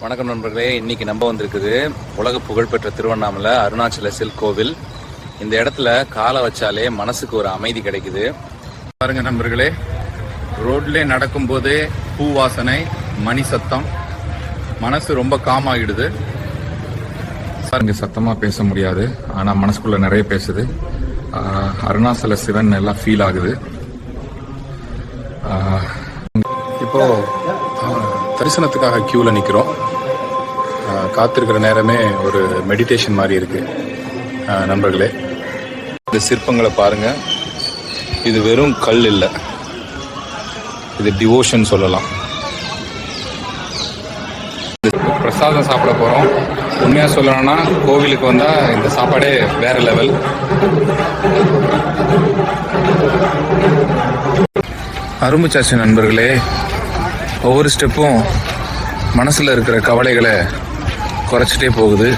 வணக்கம் நண்பர்களே, இன்னைக்கு நம்ம வந்திருக்குது உலக புகழ்பெற்ற திருவண்ணாமலை அருணாச்சல சில்க் கோவில். இந்த இடத்துல காலை வச்சாலே மனசுக்கு ஒரு அமைதி கிடைக்குது. பாருங்க நண்பர்களே, ரோட்ல நடக்கும் போதே பூ வாசனை, மணி சத்தம், மனசு ரொம்ப காம் ஆகிடுது. இங்க சத்தமா பேச முடியாது, ஆனா மனசுக்குள்ள நிறைய பேசுது. அருணாச்சல சிவன் எல்லாம் ஃபீல் ஆகுது. இப்போ தரிசனத்துக்காக கியூல நிக்கிறோம். காத்திருக்கிற நேரமே ஒரு மெடிடேஷன் மாதிரி இருக்கு. நண்பர்களே, இந்த சிற்பங்களை பாருங்க. இது வெறும் கல் இல்லை, இது டிவோஷன் சொல்லலாம். பிரசாதம் சாப்பிட போறோம். உண்மையா சொல்லணும்னா கோவிலுக்கு வந்தா இந்த சாப்பாடே வேற லெவல். அரும்புச்சாச்சு நண்பர்களே. ஒவ்வொரு ஸ்டெப்பும் மனசுல இருக்கிற கவலைகளை குறைச்சிட்டே போகுது.